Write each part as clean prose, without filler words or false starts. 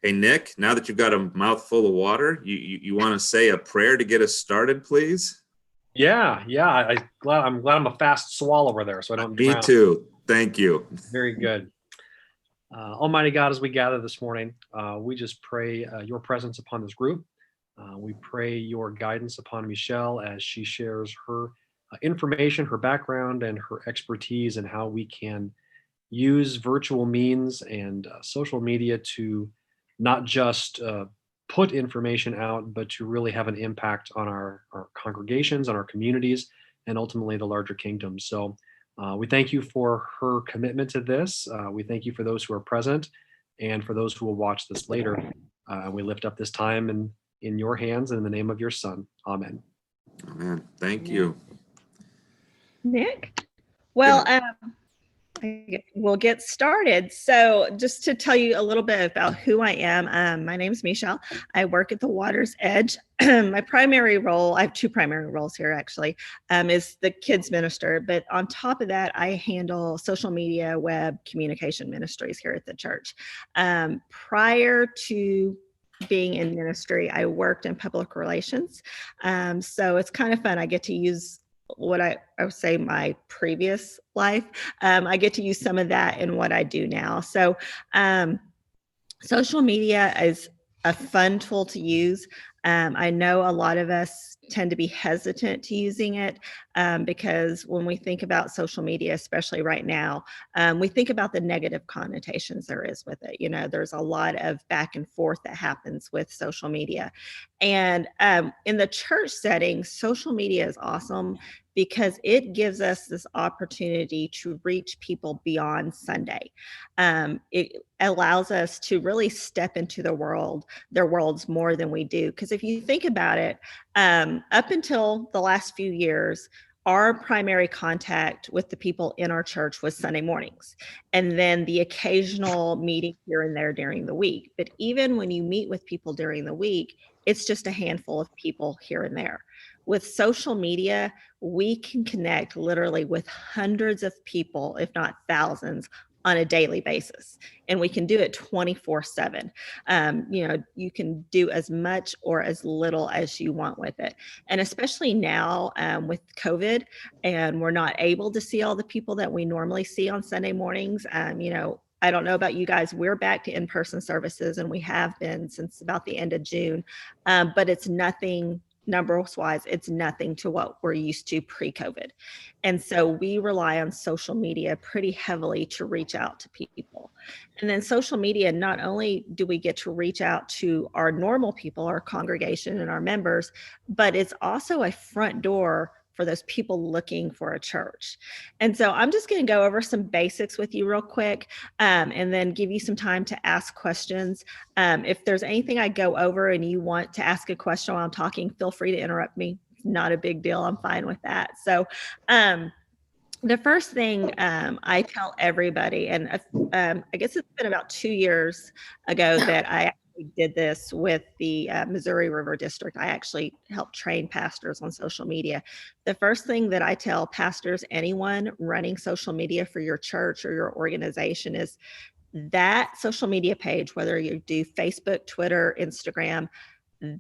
Hey, Nick, now that you've got a mouthful of water, you want to say a prayer to get us started, please? Yeah. I'm glad I'm a fast swallower there, so I don't Me drown. too. Thank you. Very good. Almighty God, as we gather this morning, we just pray your presence upon this group. We pray your guidance upon Michele as she shares her information, her background, and her expertise, and how we can use virtual means and social media to not just put information out, but to really have an impact on our congregations, on our communities, and ultimately the larger kingdom. So we thank you for her commitment to this. We thank you for those who are present and for those who will watch this later. We lift up this time in your hands and in the name of your son. Amen. Amen. Thank you. Nick? Well, we'll get started. So just to tell you a little bit about who I am, my name is Michele. I work at the Water's Edge. My primary role, I have two primary roles here actually, is the kids minister. But on top of that, I handle social media, web communication ministries here at the church. Prior to being in ministry, I worked in public relations. So it's kind of fun. I get to use what I would say my previous life. I get to use some of that in what I do now. So social media is a fun tool to use. I know a lot of us tend to be hesitant to using it because when we think about social media, especially right now, we think about the negative connotations there is with it. You know, there's a lot of back and forth that happens with social media. And in the church setting, social media is awesome because it gives us this opportunity to reach people beyond Sunday. It allows us to really step into their worlds more than we do. Because if you think about it, up until the last few years, our primary contact with the people in our church was Sunday mornings, and then the occasional meeting here and there during the week. But even when you meet with people during the week, it's just a handful of people here and there. With social media, we can connect literally with hundreds of people, if not thousands, on a daily basis. And we can do it 24/7. You can do as much or as little as you want with it. And especially now with COVID, and we're not able to see all the people that we normally see on Sunday mornings. I don't know about you guys, we're back to in-person services, and we have been since about the end of June, but it's nothing numbers wise, it's nothing to what we're used to pre-COVID. And so we rely on social media pretty heavily to reach out to people. And then social media, not only do we get to reach out to our normal people, our congregation and our members, but it's also a front door for those people looking for a church. And so I'm just going to go over some basics with you real quick, and then give you some time to ask questions. If there's anything I go over and you want to ask a question while I'm talking, feel free to interrupt me. It's not a big deal. I'm fine with that. So the first thing I tell everybody, and I guess it's been about 2 years ago that I did this with the Missouri River District. I actually helped train pastors on social media. The first thing that I tell pastors, anyone running social media for your church or your organization, is that social media page, whether you do Facebook, Twitter, Instagram,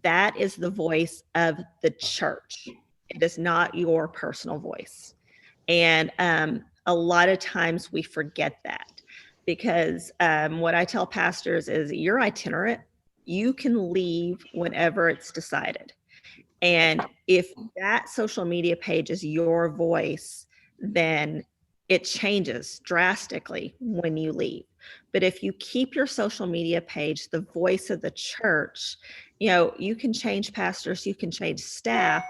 that is the voice of the church. It is not your personal voice. And a lot of times we forget that because what I tell pastors is you're itinerant. You can leave whenever it's decided. And if that social media page is your voice, then it changes drastically when you leave. But if you keep your social media page the voice of the church, you can change pastors, you can change staff,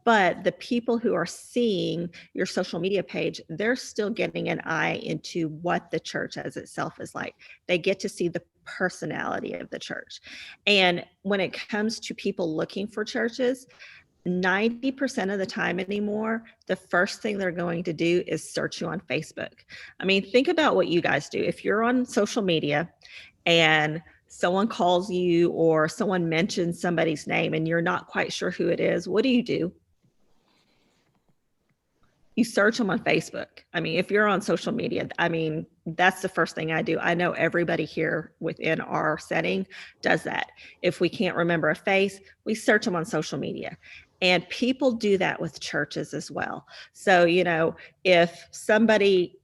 but the people who are seeing your social media page, they're still getting an eye into what the church as itself is like. They get to see the personality of the church. And when it comes to people looking for churches, 90% of the time anymore, the first thing they're going to do is search you on Facebook. I mean, think about what you guys do. If you're on social media and someone calls you or someone mentions somebody's name and you're not quite sure who it is, what do? you search them on Facebook. I mean, if you're on social media, I mean, that's the first thing I do. I know everybody here within our setting does that. If we can't remember a face, we search them on social media. And people do that with churches as well. So, you know, if somebody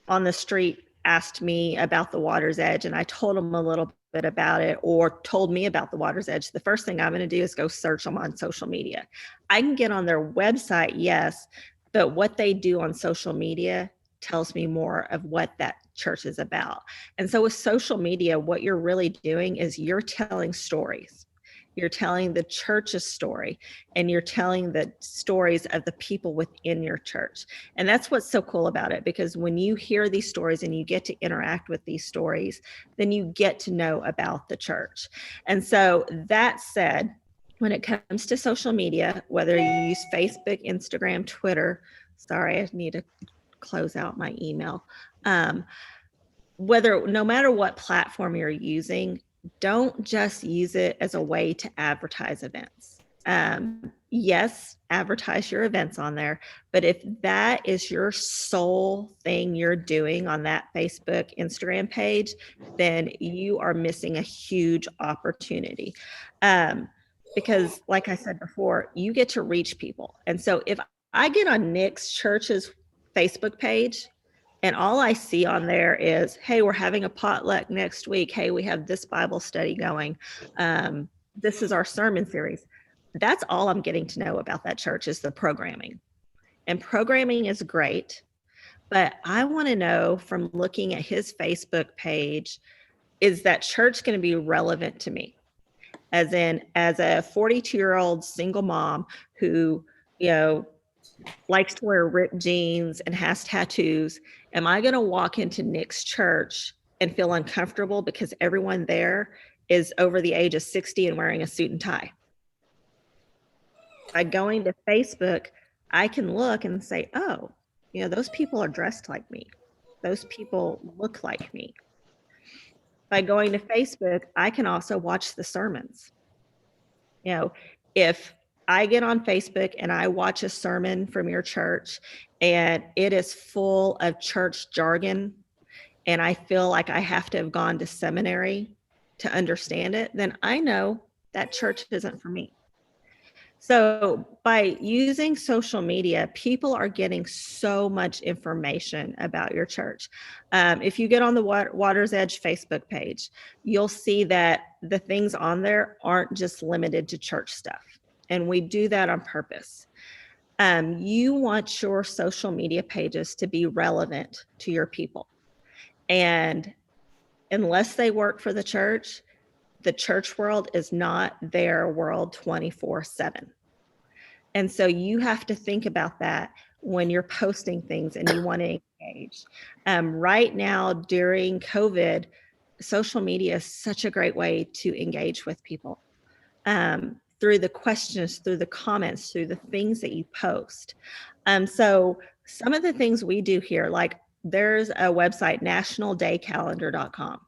on the street asked me about the Water's Edge and I told them a little bit about it, or told me about the Water's Edge, the first thing I'm going to do is go search them on social media. I can get on their website, yes, but what they do on social media tells me more of what that church is about. And so with social media, what you're really doing is you're telling stories. You're telling the church's story, and you're telling the stories of the people within your church. And that's what's so cool about it, because when you hear these stories and you get to interact with these stories, then you get to know about the church. And so that said, when it comes to social media, whether you use Facebook, Instagram, Twitter, sorry, I need to close out my email. No matter what platform you're using, don't just use it as a way to advertise events. Yes, advertise your events on there, but if that is your sole thing you're doing on that Facebook, Instagram page, then you are missing a huge opportunity. Because like I said before, you get to reach people. And so if I get on Nick's church's Facebook page, and all I see on there is, hey, we're having a potluck next week. Hey, we have this Bible study going. This is our sermon series. That's all I'm getting to know about that church is the programming. And programming is great, but I want to know from looking at his Facebook page, is that church going to be relevant to me? As a 42-year-old single mom who, you know, likes to wear ripped jeans and has tattoos, am I going to walk into Nick's church and feel uncomfortable because everyone there is over the age of 60 and wearing a suit and tie? By going to Facebook, I can look and say, oh, you know, those people are dressed like me. Those people look like me. By going to Facebook, I can also watch the sermons. You know, if I get on Facebook and I watch a sermon from your church and it is full of church jargon, and I feel like I have to have gone to seminary to understand it, then I know that church isn't for me. So by using social media, people are getting so much information about your church. If you get on the Water's Edge Facebook page, you'll see that the things on there aren't just limited to church stuff. And we do that on purpose. You want your social media pages to be relevant to your people. And unless they work for the church world is not their world 24/7. And so you have to think about that when you're posting things and you want to engage. Right now, during COVID, social media is such a great way to engage with people through the questions, through the comments, through the things that you post. So some of the things we do here, like there's a website, nationaldaycalendar.com.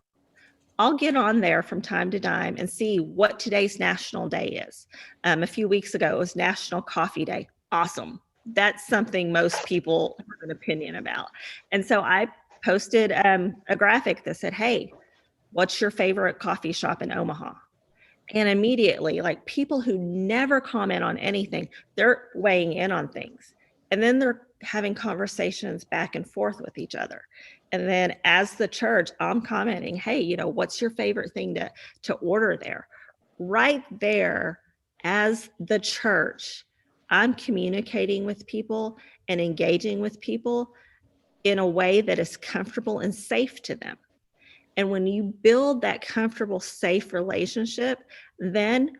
I'll get on there from time to time and see what today's national day is. A few weeks ago, it was National Coffee Day. Awesome. That's something most people have an opinion about. And so I posted a graphic that said, hey, what's your favorite coffee shop in Omaha? And immediately, like people who never comment on anything, they're weighing in on things. And then they're having conversations back and forth with each other. And then as the church, I'm commenting, hey, you know, what's your favorite thing to order there? Right there, as the church, I'm communicating with people and engaging with people in a way that is comfortable and safe to them. And when you build that comfortable, safe relationship, then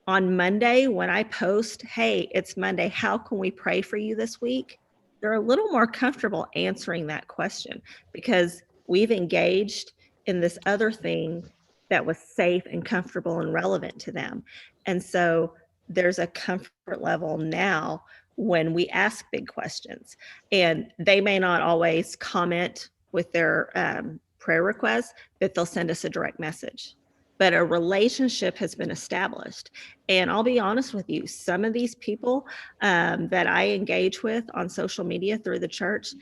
on Monday, when I post, hey, it's Monday, how can we pray for you this week? They're a little more comfortable answering that question because we've engaged in this other thing that was safe and comfortable and relevant to them. And so there's a comfort level now when we ask big questions. And they may not always comment with their prayer requests, but they'll send us a direct message. but a relationship has been established. And I'll be honest with you, some of these people that I engage with on social media through the church,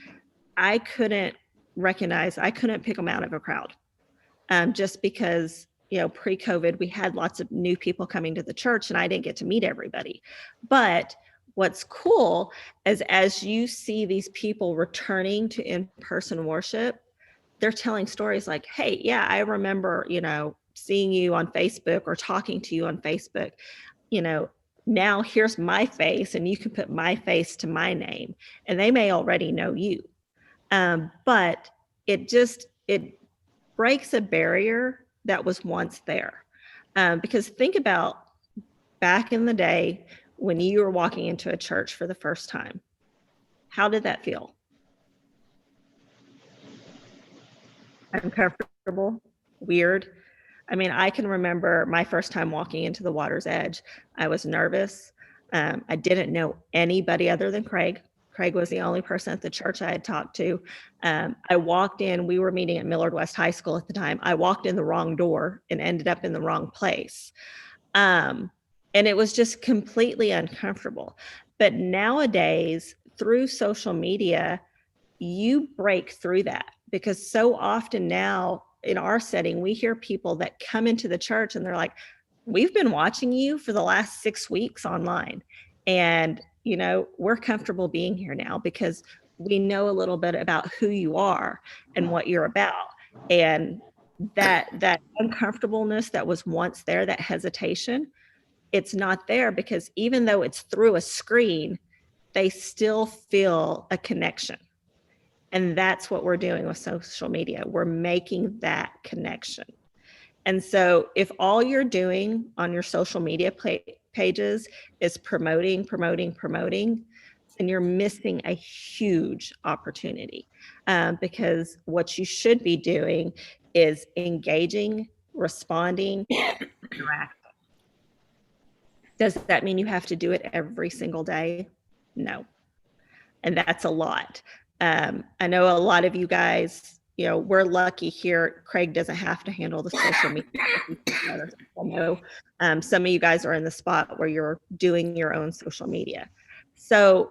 I couldn't pick them out of a crowd, just because, pre-COVID, we had lots of new people coming to the church and I didn't get to meet everybody. But what's cool is as you see these people returning to in-person worship, they're telling stories like, hey, yeah, I remember, seeing you on Facebook or talking to you on Facebook. Now here's my face and you can put my face to my name, and they may already know you. But it breaks a barrier that was once there. Because think about back in the day when you were walking into a church for the first time. How did that feel? Uncomfortable, weird. I mean, I can remember my first time walking into the water's edge. I was nervous. I didn't know anybody other than Craig. Craig was the only person at the church I had talked to. I walked in, we were meeting at Millard West High School at the time. I walked in the wrong door and ended up in the wrong place. And it was just completely uncomfortable. But nowadays, through social media, you break through that, because so often now in our setting, we hear people that come into the church and they're like, we've been watching you for the last 6 weeks online. And, we're comfortable being here now because we know a little bit about who you are and what you're about. And that uncomfortableness that was once there, that hesitation, it's not there, because even though it's through a screen, they still feel a connection. And that's what we're doing with social media. We're making that connection. And so if all you're doing on your social media pages is promoting, then you're missing a huge opportunity, because what you should be doing is engaging, responding, interacting. Does that mean you have to do it every single day? No. And that's a lot. I know a lot of you guys, we're lucky here. Craig doesn't have to handle the social media. I know some of you guys are in the spot where you're doing your own social media. So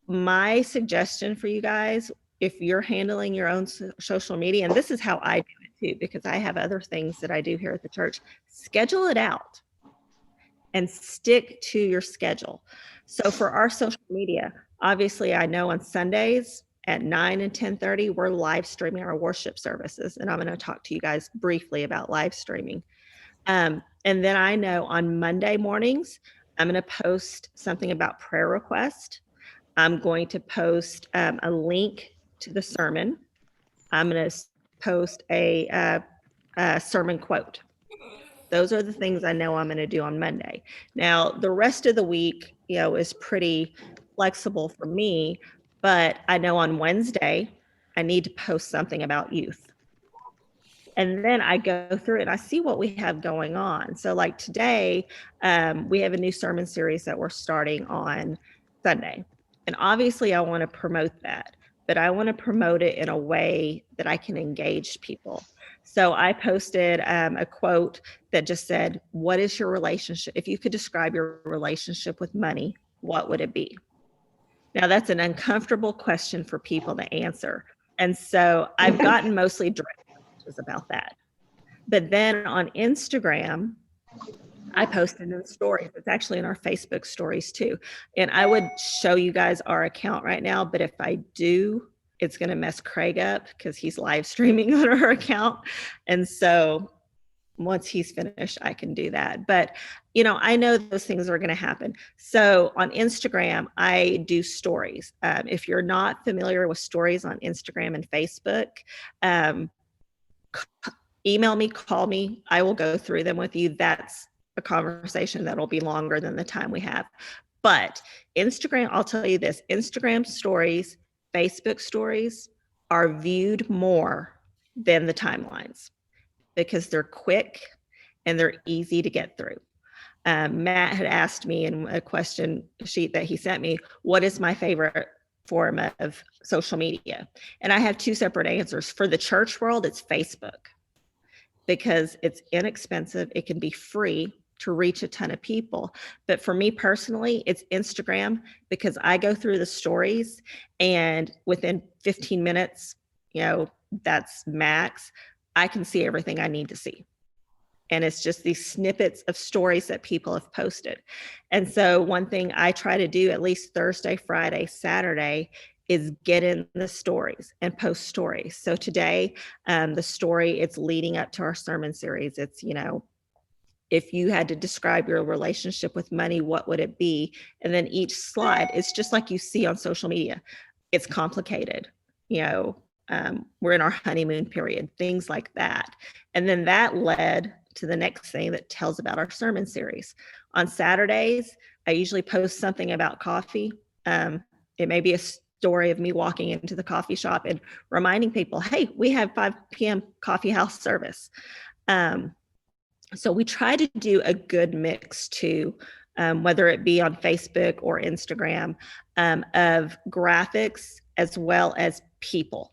my suggestion for you guys, if you're handling your own social media, and this is how I do it too, because I have other things that I do here at the church, schedule it out and stick to your schedule. So for our social media, obviously I know on Sundays at 9 and 10:30, we're live streaming our worship services. And I'm going to talk to you guys briefly about live streaming. And then I know on Monday mornings, I'm going to post something about prayer request. I'm going to post a link to the sermon. I'm going to post a sermon quote. Those are the things I know I'm going to do on Monday. Now, the rest of the week, is pretty flexible for me, but I know on Wednesday, I need to post something about youth. And then I go through it and I see what we have going on. So like today, we have a new sermon series that we're starting on Sunday. And obviously I want to promote that, but I want to promote it in a way that I can engage people. So I posted a quote that just said, what is your relationship? If you could describe your relationship with money, what would it be? Now that's an uncomfortable question for people to answer. And so I've gotten mostly direct messages about that. But then on Instagram, I posted in stories. It's actually in our Facebook stories too. And I would show you guys our account right now, but if I do, it's going to mess Craig up because he's live streaming on our account. And so once he's finished, I can do that. But, I know those things are going to happen. So on Instagram, I do stories. If you're not familiar with stories on Instagram and Facebook, email me, call me. I will go through them with you. That's a conversation that'll be longer than the time we have. But Instagram, I'll tell you this, Instagram stories, Facebook stories are viewed more than the timelines because they're quick and they're easy to get through. Matt had asked me in a question sheet that he sent me, what is my favorite form of social media? And I have two separate answers. For the church world, it's Facebook. because it's inexpensive. It can be free to reach a ton of people. But for me personally, it's Instagram, because I go through the stories and within 15 minutes, that's max, I can see everything I need to see. And it's just these snippets of stories that people have posted. And so one thing I try to do at least Thursday, Friday, Saturday is get in the stories and post stories. So today, the story, it's leading up to our sermon series. It's, if you had to describe your relationship with money, what would it be? And then each slide, it's just like you see on social media. It's complicated, we're in our honeymoon period, things like that. And then that led to the next thing that tells about our sermon series. On Saturdays, I usually post something about coffee. It may be a story of me walking into the coffee shop and reminding people, hey, we have 5 p.m. coffee house service. So we try to do a good mix too, whether it be on Facebook or Instagram, of graphics as well as people,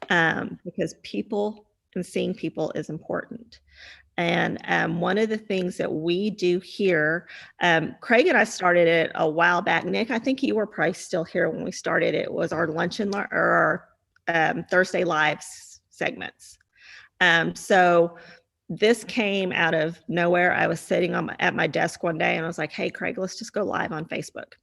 because people and seeing people is important. And one of the things that we do here, Craig and I started it a while back. Nick, I think you were probably still here when we started it, was our lunch and learn, or our Thursday lives segments. So this came out of nowhere. I was sitting at my desk one day and I was like, hey, Craig, let's just go live on Facebook.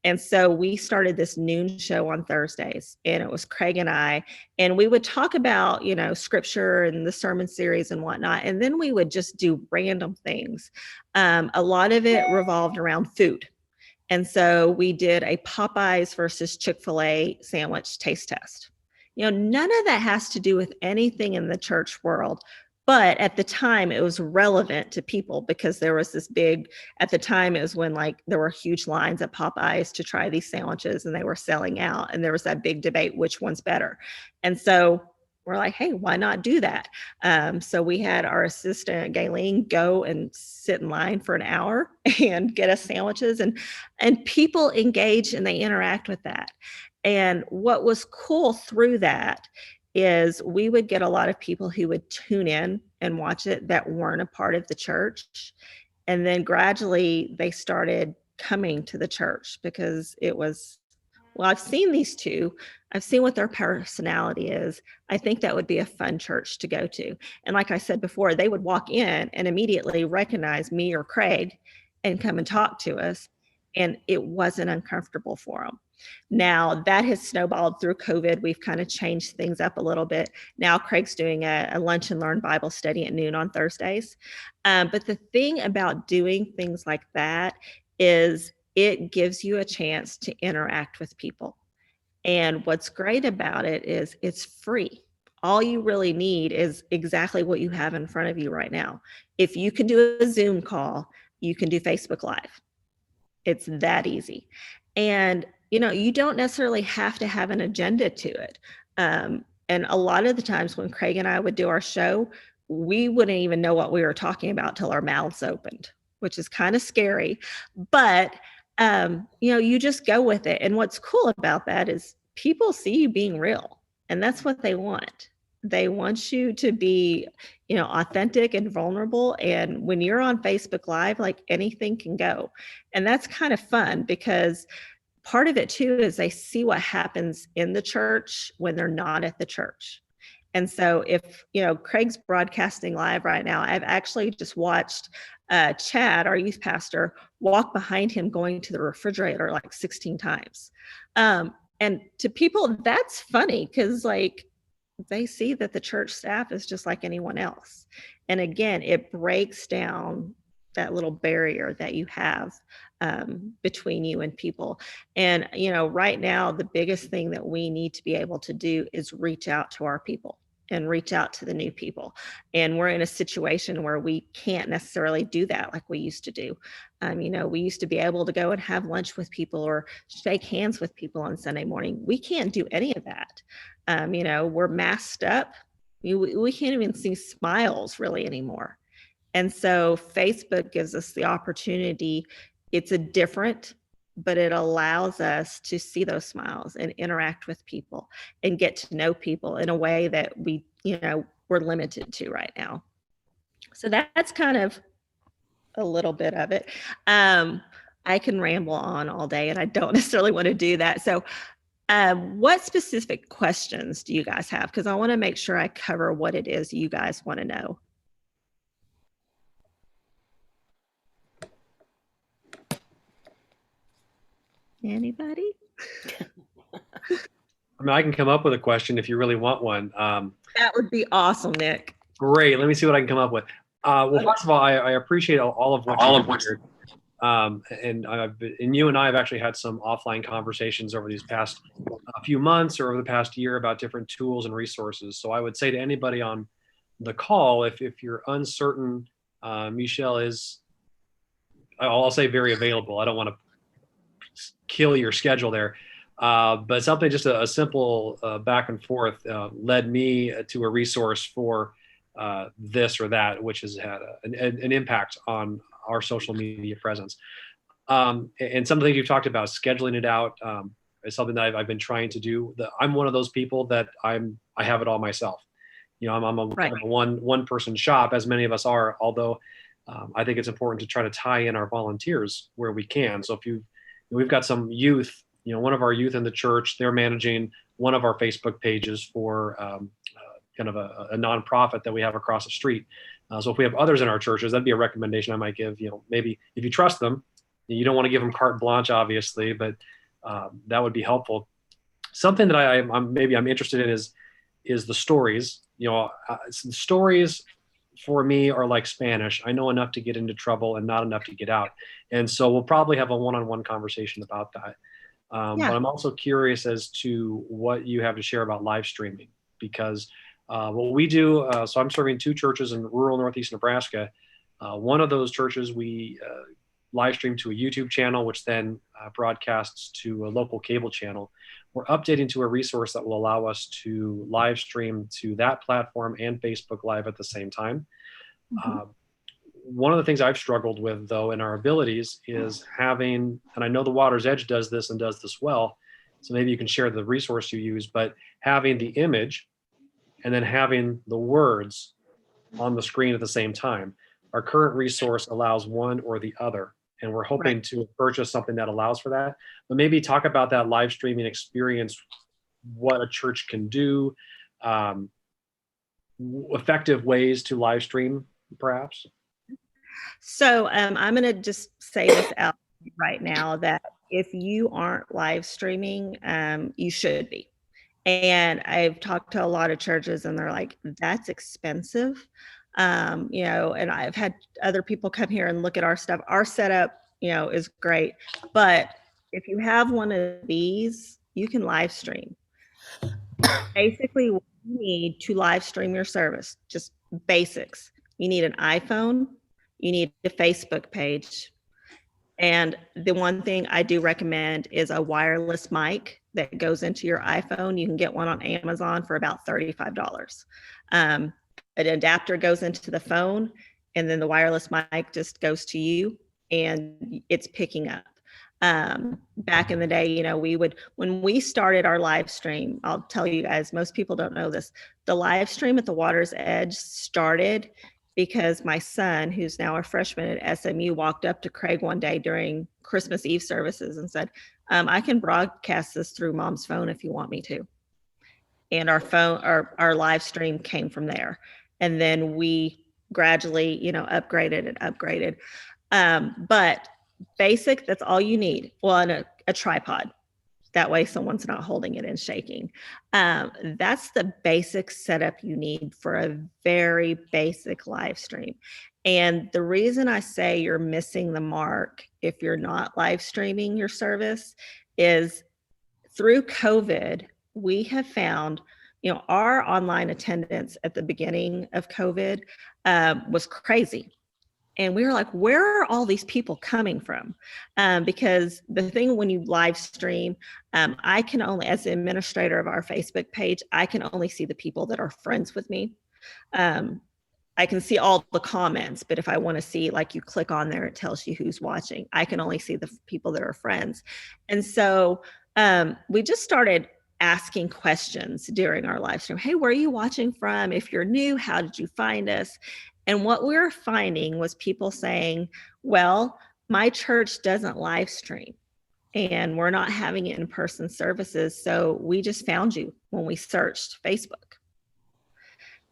And so we started this noon show on Thursdays, and it was Craig and I, and we would talk about, scripture and the sermon series and whatnot. And then we would just do random things. A lot of it revolved around food. And so we did a Popeyes versus Chick-fil-A sandwich taste test. None of that has to do with anything in the church world. But at the time, it was relevant to people because there was this big, at the time, it was when there were huge lines at Popeyes to try these sandwiches and they were selling out. And there was that big debate, which one's better. And so we're like, hey, why not do that? So we had our assistant, Gayleen, go and sit in line for an hour and get us sandwiches. And people engage and they interact with that. And what was cool through that is we would get a lot of people who would tune in and watch it that weren't a part of the church. And then gradually they started coming to the church because it was, well, I've seen these two. I've seen what their personality is. I think that would be a fun church to go to. And like I said before, they would walk in and immediately recognize me or Craig and come and talk to us. And it wasn't uncomfortable for them. Now that has snowballed through COVID. We've kind of changed things up a little bit. Now Craig's doing a lunch and learn Bible study at noon on Thursdays. But the thing about doing things like that is it gives you a chance to interact with people. And what's great about it is it's free. All you really need is exactly what you have in front of you right now. If you can do a Zoom call, you can do Facebook Live. It's that easy. And you don't necessarily have to have an agenda to it. And a lot of the times when Craig and I would do our show, we wouldn't even know what we were talking about till our mouths opened, which is kind of scary. But, you just go with it. And what's cool about that is people see you being real. And that's what they want. They want you to be, authentic and vulnerable. And when you're on Facebook Live, anything can go. And that's kind of fun because part of it too is they see what happens in the church when they're not at the church. And so if, Craig's broadcasting live right now, I've actually just watched Chad, our youth pastor, walk behind him going to the refrigerator 16 times. And to people, that's funny because they see that the church staff is just like anyone else. And again, it breaks down that little barrier that you have between you and people. And, right now, the biggest thing that we need to be able to do is reach out to our people and reach out to the new people. And we're in a situation where we can't necessarily do that like we used to do. We used to be able to go and have lunch with people or shake hands with people on Sunday morning. We can't do any of that. We're masked up. We can't even see smiles really anymore. And so Facebook gives us the opportunity. It's a different, but it allows us to see those smiles and interact with people and get to know people in a way that we we're limited to right now. So that's kind of a little bit of it. I can ramble on all day, and I don't necessarily want to do that. So what specific questions do you guys have? Because I want to make sure I cover what it is you guys want to know. Anybody? I mean, I can come up with a question if you really want one. That would be awesome, Nick. Great. Let me see what I can come up with. Well, first of all, I appreciate all of what you shared. And you and I have actually had some offline conversations over these past few months or over the past year about different tools and resources. So I would say to anybody on the call, if you're uncertain, Michele is, I'll say, very available. I don't want to kill your schedule there. But something, just a simple back and forth led me to a resource for this or that, which has had an impact on our social media presence. And some of the things you've talked about, scheduling it out, is something that I've been trying to do. I'm one of those people that I have it all myself. You know, I'm a, Right. kind of a one person shop, as many of us are, although I think it's important to try to tie in our volunteers where we can. So we've got some youth, you know, one of our youth in the church, they're managing one of our Facebook pages for kind of a nonprofit that we have across the street. So if we have others in our churches, that'd be a recommendation I might give. You know, maybe if you trust them, you don't want to give them carte blanche, obviously, but that would be helpful. Something that I'm interested in is the stories. You know, stories for me are like Spanish. I know enough to get into trouble and not enough to get out. And so we'll probably have a one-on-one conversation about that. But I'm also curious as to what you have to share about live streaming, because what we do, so I'm serving 2 churches in rural Northeast Nebraska. One of those churches, we live stream to a YouTube channel, which then broadcasts to a local cable channel. We're updating to a resource that will allow us to live stream to that platform and Facebook Live at the same time. Mm-hmm. One of the things I've struggled with, though, in our abilities is having, and I know the Water's Edge does this and does this well, so maybe you can share the resource you use, but having the image and then having the words on the screen at the same time. Our current resource allows one or the other, and we're hoping to purchase something that allows for that. But maybe talk about that live streaming experience, what a church can do, effective ways to live stream, perhaps. So I'm going to just say this out right now, that if you aren't live streaming, you should be. And I've talked to a lot of churches and they're like, that's expensive. You know, and I've had other people come here and look at our stuff. Our setup, you know, is great. But if you have one of these, you can live stream. Basically, what you need to live stream your service, just basics. You need an iPhone, you need a Facebook page. And the one thing I do recommend is a wireless mic that goes into your iPhone. You can get one on Amazon for about $35. An adapter goes into the phone, and then the wireless mic just goes to you and it's picking up. Back in the day, you know, when we started our live stream, I'll tell you guys, most people don't know this. The live stream at the Water's Edge started because my son, who's now a freshman at SMU, walked up to Craig one day during Christmas Eve services and said, I can broadcast this through Mom's phone if you want me to. And our live stream came from there. And then we gradually, you know, upgraded and upgraded. But basic, that's all you need. Well, and a tripod. That way someone's not holding it and shaking. That's the basic setup you need for a very basic live stream. And the reason I say you're missing the mark if you're not live streaming your service is through COVID, we have found, you know, our online attendance at the beginning of COVID was crazy. And we were like, where are all these people coming from? Because the thing when you live stream, I can only, as the administrator of our Facebook page, I can only see the people that are friends with me. I can see all the comments, but if I want to see, like you click on there, it tells you who's watching. I can only see the people that are friends. And so we just started asking questions during our live stream. Hey, where are you watching from? If you're new, how did you find us? And what we were finding was people saying, well, my church doesn't live stream and we're not having in-person services. So we just found you when we searched Facebook.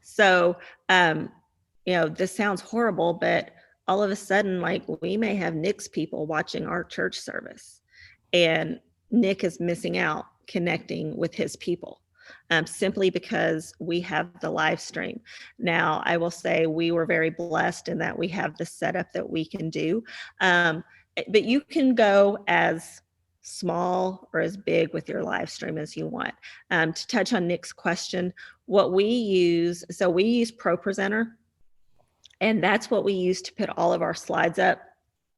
So, this sounds horrible, but all of a sudden, like, we may have Nick's people watching our church service, and Nick is missing out connecting with his people simply because we have the live stream. Now, I will say we were very blessed in that we have the setup that we can do, but you can go as small or as big with your live stream as you want. To touch on Nick's question, what we use ProPresenter, and that's what we use to put all of our slides up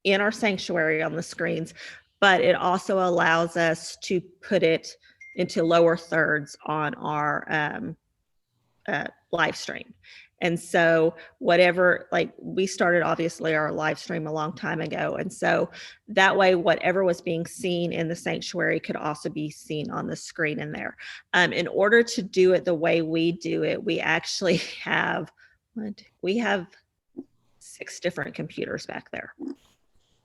in our sanctuary on the screens, but it also allows us to put it into lower thirds on our live stream. And so we started obviously our live stream a long time ago. And so that way, whatever was being seen in the sanctuary could also be seen on the screen in there. In order to do it the way we do it, we actually have 6 different computers back there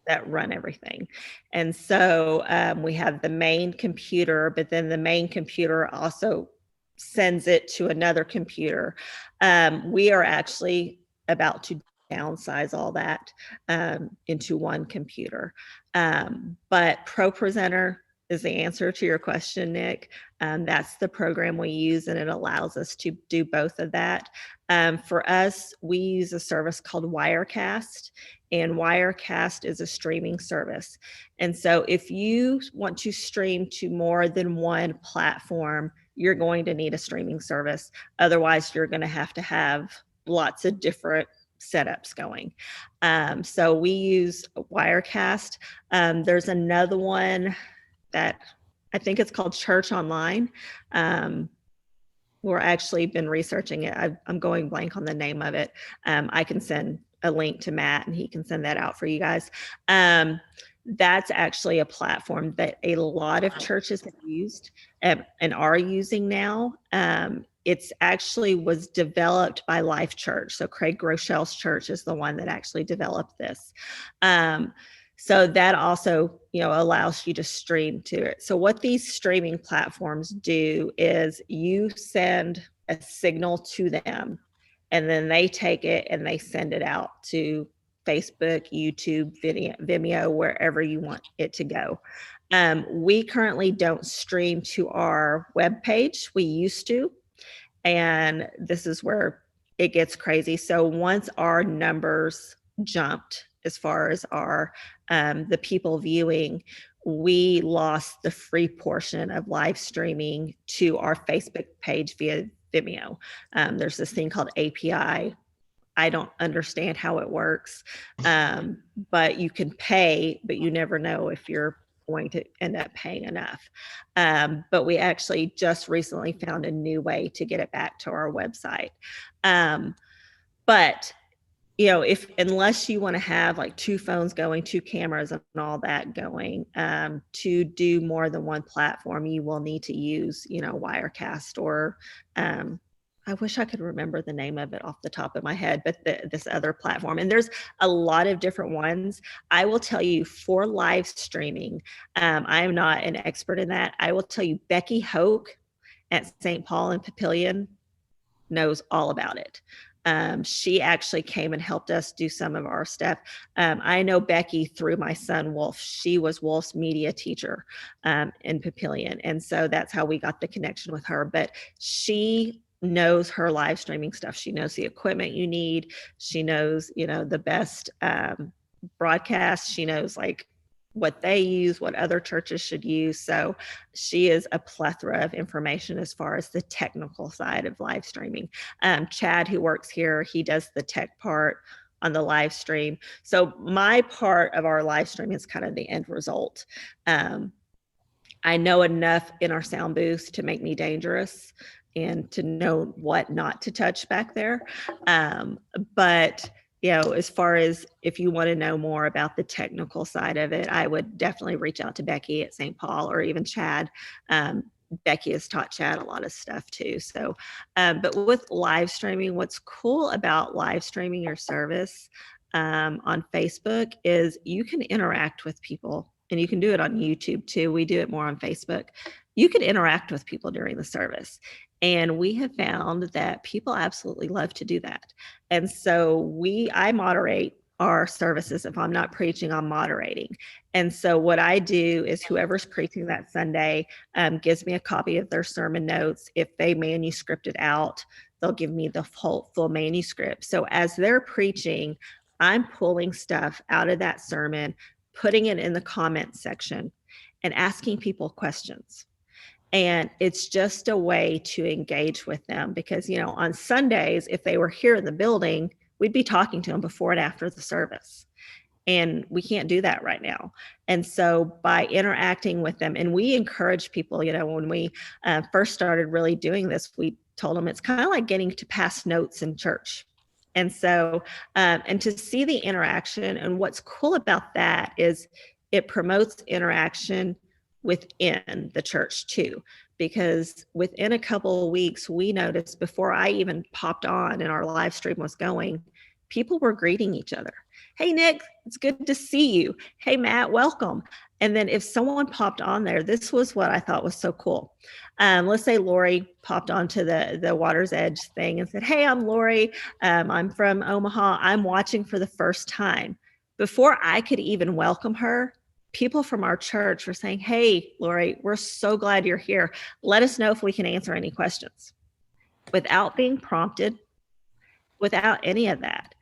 that run everything. And so we have the main computer, but then the main computer also sends it to another computer. We are actually about to downsize all that into one computer. But ProPresenter is the answer to your question, Nick. That's the program we use, and it allows us to do both of that. For us, we use a service called Wirecast, and Wirecast is a streaming service. And so if you want to stream to more than one platform, you're going to need a streaming service. Otherwise, you're going to have lots of different setups going. So we use Wirecast. There's another one that I think it's called Church Online. We're actually been researching it. I'm going blank on the name of it. I can send a link to Matt and he can send that out for you guys. That's actually a platform that a lot of churches have used and are using now. It's actually was developed by Life Church. So Craig Groeschel's church is the one that actually developed this. So that also, allows you to stream to it. So what these streaming platforms do is you send a signal to them, and then they take it and they send it out to Facebook, YouTube, Vimeo, wherever you want it to go. We currently don't stream to our webpage. We used to, and this is where it gets crazy. So once our numbers jumped as far as our the people viewing, we lost the free portion of live streaming to our Facebook page via Vimeo. There's this thing called API. I don't understand how it works, but you can pay, but you never know if you're going to end up paying enough. But we actually just recently found a new way to get it back to our website. But unless you want to have like 2 phones going, 2 cameras and all that going, to do more than one platform, you will need to use, Wirecast or I wish I could remember the name of it off the top of my head, but this other platform. And there's a lot of different ones. I will tell you, for live streaming, I am not an expert in that. I will tell you, Becky Hoke at St. Paul and Papillion knows all about it. She actually came and helped us do some of our stuff. I know Becky through my son, Wolf. She was Wolf's media teacher in Papillion. And so that's how we got the connection with her. But she knows her live streaming stuff. She knows the equipment you need. She knows, the best broadcast. She knows like what they use, what other churches should use. So she is a plethora of information as far as the technical side of live streaming. Chad, who works here, he does the tech part on the live stream. So my part of our live stream is kind of the end result. I know enough in our sound booth to make me dangerous and to know what not to touch back there. But as far as if you want to know more about the technical side of it, I would definitely reach out to Becky at St. Paul or even Chad. Becky has taught Chad a lot of stuff too. So, but with live streaming, what's cool about live streaming your service on Facebook is you can interact with people, and you can do it on YouTube too. We do it more on Facebook. You can interact with people during the service. And we have found that people absolutely love to do that. And so I moderate our services. If I'm not preaching, I'm moderating. And so what I do is whoever's preaching that Sunday gives me a copy of their sermon notes. If they manuscript it out, they'll give me the full manuscript. So as they're preaching, I'm pulling stuff out of that sermon, putting it in the comment section, and asking people questions. And it's just a way to engage with them because, on Sundays, if they were here in the building, we'd be talking to them before and after the service. And we can't do that right now. And so by interacting with them, and we encourage people, when we first started really doing this, we told them it's kind of like getting to pass notes in church. And so, and to see the interaction, and what's cool about that is it promotes interaction within the church too, because within a couple of weeks, we noticed before I even popped on and our live stream was going, people were greeting each other. Hey, Nick, it's good to see you. Hey, Matt, welcome. And then if someone popped on there, this was what I thought was so cool. Let's say Lori popped onto the Water's Edge thing and said, hey, I'm Lori. I'm from Omaha. I'm watching for the first time. Before I could even welcome her, people from our church were saying, hey, Lori, we're so glad you're here. Let us know if we can answer any questions. Without being prompted, without any of that.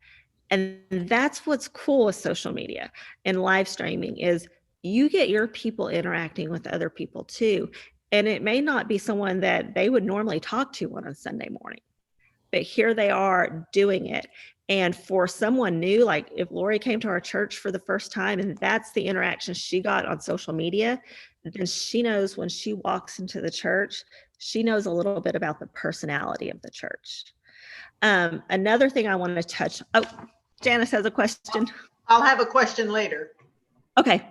And that's what's cool with social media and live streaming is you get your people interacting with other people too. And it may not be someone that they would normally talk to on a Sunday morning, but here they are doing it. And for someone new, like if Lori came to our church for the first time and that's the interaction she got on social media, then she knows when she walks into the church, she knows a little bit about the personality of the church. Another thing I want to touch. Oh, Janice has a question. I'll have a question later. Okay.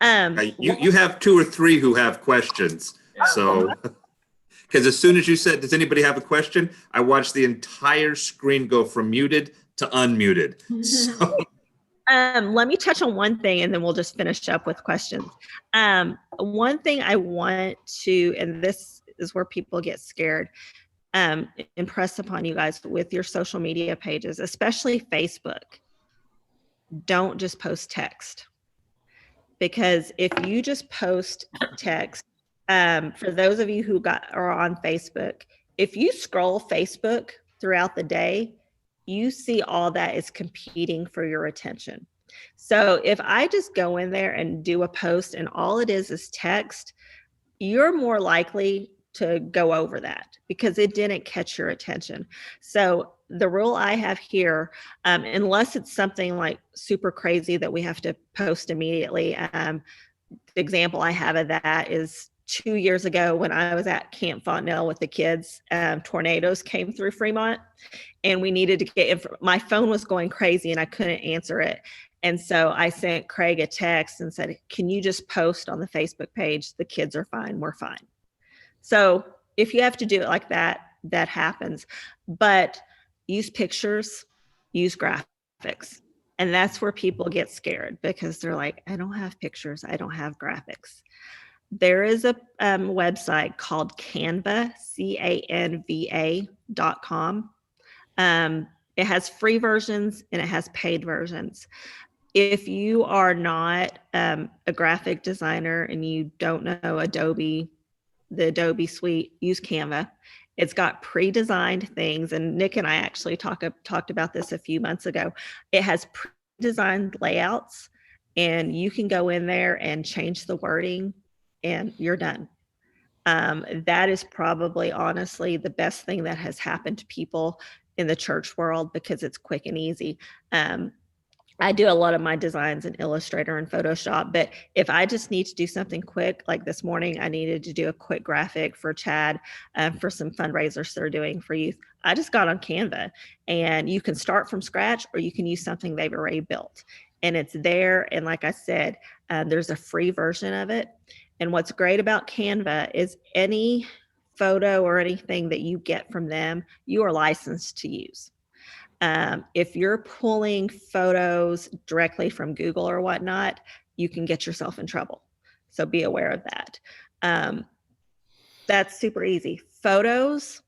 You have 2 or 3 who have questions. So, because as soon as you said, does anybody have a question? I watched the entire screen go from muted to unmuted. So. Let me touch on one thing and then we'll just finish up with questions. One thing I want to, and this is where people get scared, impress upon you guys with your social media pages, especially Facebook. Don't just post text. Because if you just post text, for those of you who are on Facebook, if you scroll Facebook throughout the day, you see all that is competing for your attention. So if I just go in there and do a post and all it is text, you're more likely to go over that because it didn't catch your attention. So the rule I have here, unless it's something like super crazy that we have to post immediately, the example I have of that is 2 years ago when I was at Camp Fontenelle with the kids, tornadoes came through Fremont and we needed to get, my phone was going crazy and I couldn't answer it. And so I sent Craig a text and said, can you just post on the Facebook page? The kids are fine, we're fine. So if you have to do it like that, that happens, but use pictures, use graphics. And that's where people get scared because they're like, I don't have pictures, I don't have graphics. There is a website called Canva, CANVA.com. It has free versions and it has paid versions. If you are not a graphic designer and you don't know Adobe, the Adobe suite, use Canva. It's got pre-designed things, and Nick and I actually talked about this a few months ago. It has pre-designed layouts, and you can go in there and change the wording, and you're done. That is probably, honestly, the best thing that has happened to people in the church world because it's quick and easy. I do a lot of my designs in Illustrator and Photoshop, but if I just need to do something quick, like this morning, I needed to do a quick graphic for Chad for some fundraisers they're doing for youth. I just got on Canva, and you can start from scratch or you can use something they've already built. And it's there. And like I said, there's a free version of it. And what's great about Canva is any photo or anything that you get from them, you are licensed to use. If you're pulling photos directly from Google or whatnot, you can get yourself in trouble. So be aware of that. That's super easy. Photos,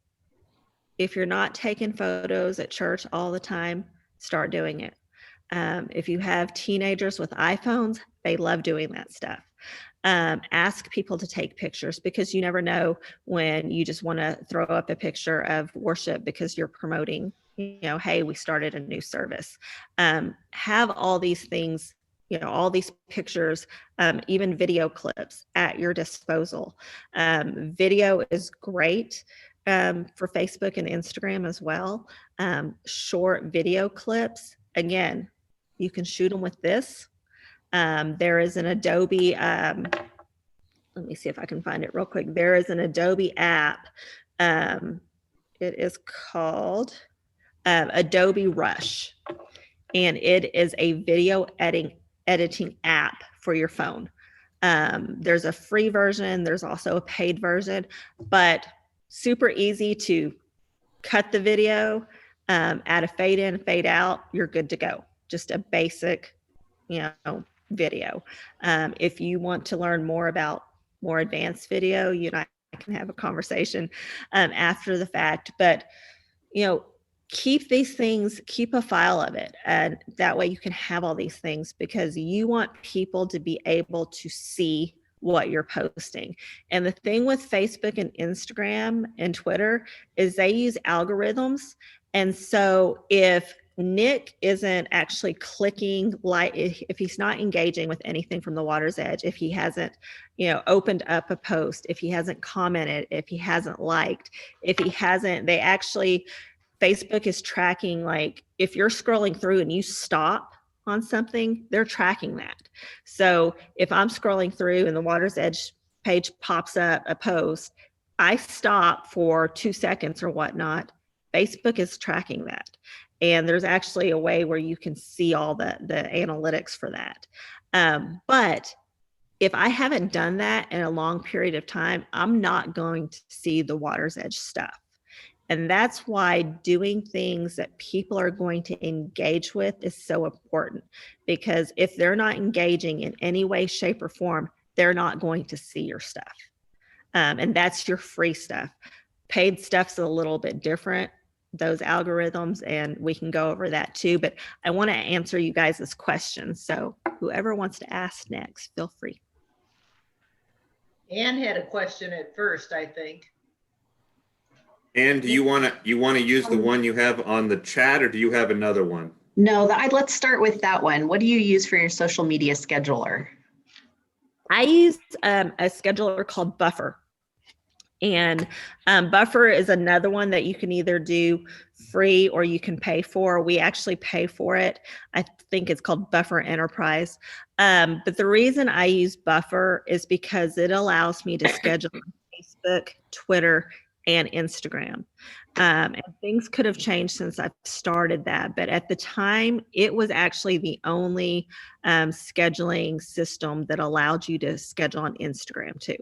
if you're not taking photos at church all the time, start doing it. If you have teenagers with iPhones, they love doing that stuff. Ask people to take pictures, because you never know when you just want to throw up a picture of worship because you're promoting, hey, we started a new service. Have all these things, all these pictures, even video clips at your disposal. Video is great for Facebook and Instagram as well. Short video clips, again, you can shoot them with this. There is an Adobe, let me see if I can find it real quick. There is an Adobe app. It is called Adobe Rush, and it is a video editing app for your phone. There's a free version. There's also a paid version, but super easy to cut the video, add a fade in, fade out. You're good to go. Just a basic, video. If you want to learn more about more advanced video, you and I can have a conversation after the fact, but keep these things, keep a file of it, and that way you can have all these things, because you want people to be able to see what you're posting. And the thing with Facebook and Instagram and Twitter is they use algorithms. And so if Nick isn't actually clicking, like if he's not engaging with anything from the water's edge, if he hasn't, opened up a post, if he hasn't commented, if he hasn't liked, if he hasn't, they actually, Facebook is tracking, like if you're scrolling through and you stop on something, they're tracking that. So if I'm scrolling through and the water's edge page pops up a post, I stop for 2 seconds or whatnot, Facebook is tracking that. And there's actually a way where you can see all the analytics for that. But if I haven't done that in a long period of time, I'm not going to see the water's edge stuff. And that's why doing things that people are going to engage with is so important, because if they're not engaging in any way, shape, or form, they're not going to see your stuff. And that's your free stuff. Paid stuff's a little bit different, those algorithms, and we can go over that too. But I want to answer you guys' questions. So whoever wants to ask next, feel free. Anne had a question at first, I think. And do you want to use the one you have on the chat, or do you have another one? No, let's start with that one. What do you use for your social media scheduler? I use a scheduler called Buffer. And Buffer is another one that you can either do free or you can pay for. We actually pay for it. I think it's called Buffer Enterprise. But the reason I use Buffer is because it allows me to schedule on Facebook, Twitter, and Instagram. And things could have changed since I've started that. But at the time, it was actually the only scheduling system that allowed you to schedule on Instagram too.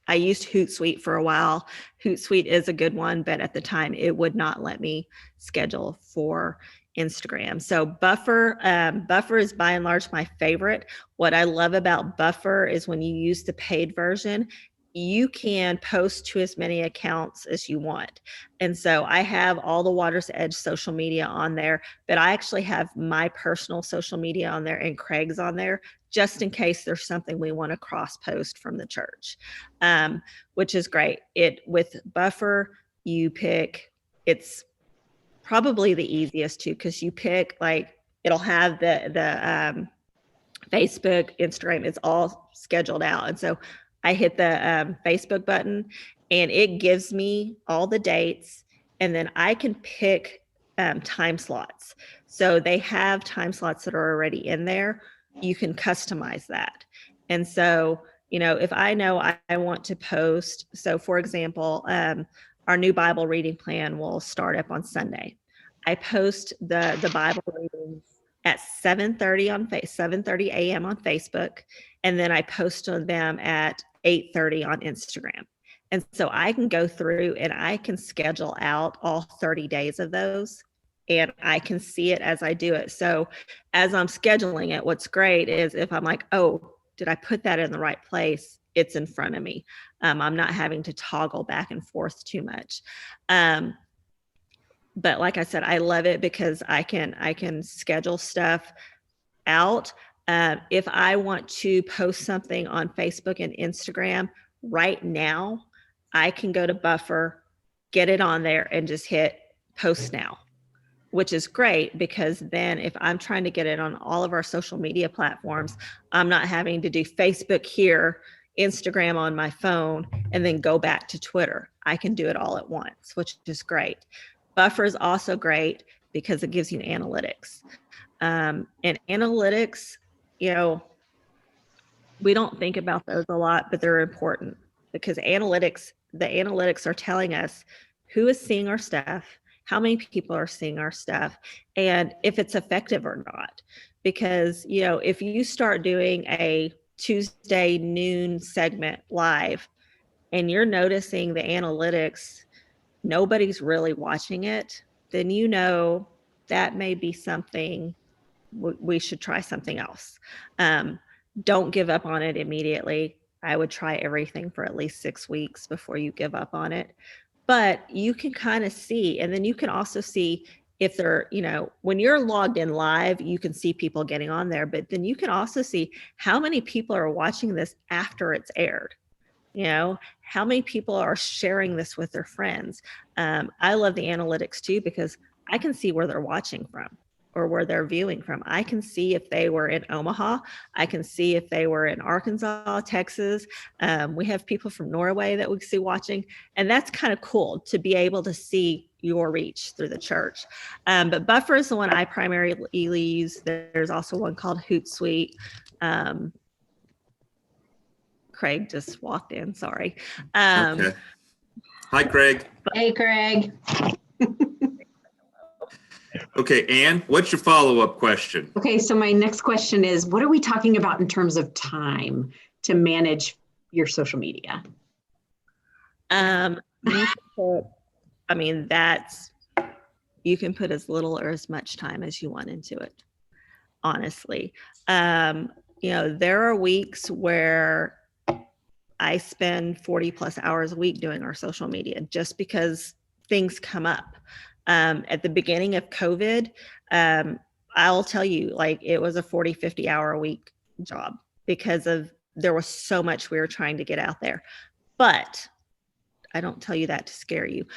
I used Hootsuite for a while. Hootsuite is a good one, but at the time it would not let me schedule for Instagram. So Buffer is by and large my favorite. What I love about Buffer is when you use the paid version, you can post to as many accounts as you want. And so I have all the Water's Edge social media on there, but I actually have my personal social media on there and Craig's on there, just in case there's something we want to cross post from the church, which is great. With Buffer, you pick, it's probably the easiest too, because you pick, like, it'll have the Facebook, Instagram, it's all scheduled out. And so I hit the Facebook button and it gives me all the dates, and then I can pick time slots. So they have time slots that are already in there. You can customize that. And so, if I know I want to post, so for example, our new Bible reading plan will start up on Sunday. I post the Bible readings at 7:30 on 7:30 a.m. on Facebook, and then I post on them at 8:30 on Instagram. And so I can go through and I can schedule out all 30 days of those, and I can see it as I do it. So as I'm scheduling it, what's great is if I'm like, oh, did I put that in the right place? It's in front of me. I'm not having to toggle back and forth too much. But like I said, I love it because I can schedule stuff out. If I want to post something on Facebook and Instagram right now, I can go to Buffer, get it on there, and just hit post now, which is great because then if I'm trying to get it on all of our social media platforms, I'm not having to do Facebook here, Instagram on my phone, and then go back to Twitter. I can do it all at once, which is great. Buffer is also great because it gives you analytics. And analytics, you know, we don't think about those a lot, but they're important because the analytics are telling us who is seeing our stuff, how many people are seeing our stuff, and if it's effective or not. Because, you know, if you start doing a Tuesday noon segment live and you're noticing the analytics, nobody's really watching it, then you know that may be something we should try something else. Don't give up on it immediately. I would try everything for at least 6 weeks before you give up on it. But you can kind of see, and then you can also see if they're, you know, when you're logged in live, you can see people getting on there, but then you can also see how many people are watching this after it's aired. You know, how many people are sharing this with their friends? I love the analytics too, because I can see where they're watching from or where they're viewing from. I can see if they were in Omaha. I can see if they were in Arkansas, Texas. We have people from Norway that we see watching. And that's kind of cool to be able to see your reach through the church. But Buffer is the one I primarily use. There's also one called Hootsuite. Craig just walked in, sorry. Okay. Hi, Craig. Hey, Craig. Okay, Ann, what's your follow-up question? Okay, so my next question is, what are we talking about in terms of time to manage your social media? You can put, I mean, you can put as little or as much time as you want into it, honestly. You know, there are weeks where I spend 40 plus hours a week doing our social media just because things come up. At the beginning of COVID, I'll tell you, like, it was a 40, 50 hour a week job because there was so much we were trying to get out there. But I don't tell you that to scare you.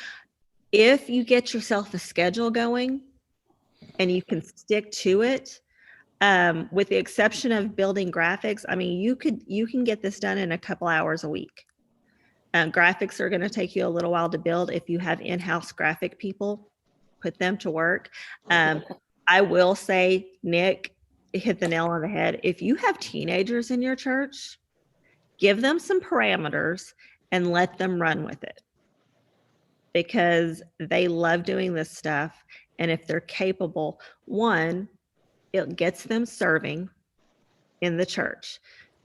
If you get yourself a schedule going and you can stick to it, with the exception of building graphics, I mean, you can get this done in a couple hours a week. Graphics are going to take you a little while to build. If you have in-house graphic people, put them to work. I will say, Nick hit the nail on the head. If you have teenagers in your church, give them some parameters and let them run with it, because they love doing this stuff. And if they're capable, one, it gets them serving in the church.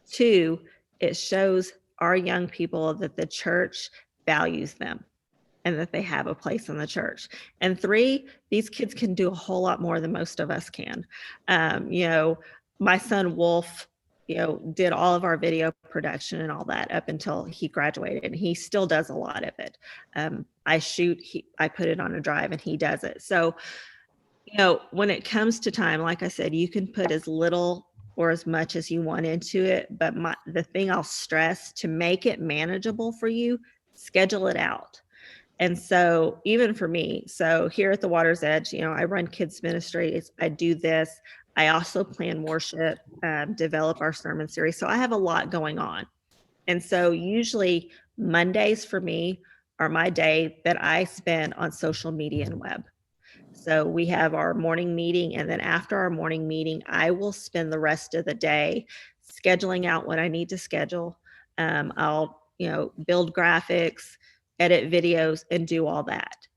Two, it shows our young people that the church values them and that they have a place in the church. And three, these kids can do a whole lot more than most of us can. You know, my son Wolf, you know, did all of our video production and all that up until he graduated, and he still does a lot of it. I put it on a drive and he does it. So, you know, when it comes to time, like I said, you can put as little or as much as you want into it. But the thing I'll stress, to make it manageable for you, schedule it out. And so even for me, so here at the Water's Edge, you know, I run kids ministries. I do this. I also plan worship, develop our sermon series. So I have a lot going on. And so usually Mondays for me are my day that I spend on social media and web. So we have our morning meeting, and then after our morning meeting, I will spend the rest of the day scheduling out what I need to schedule. I'll, you know, build graphics, edit videos, and do all that.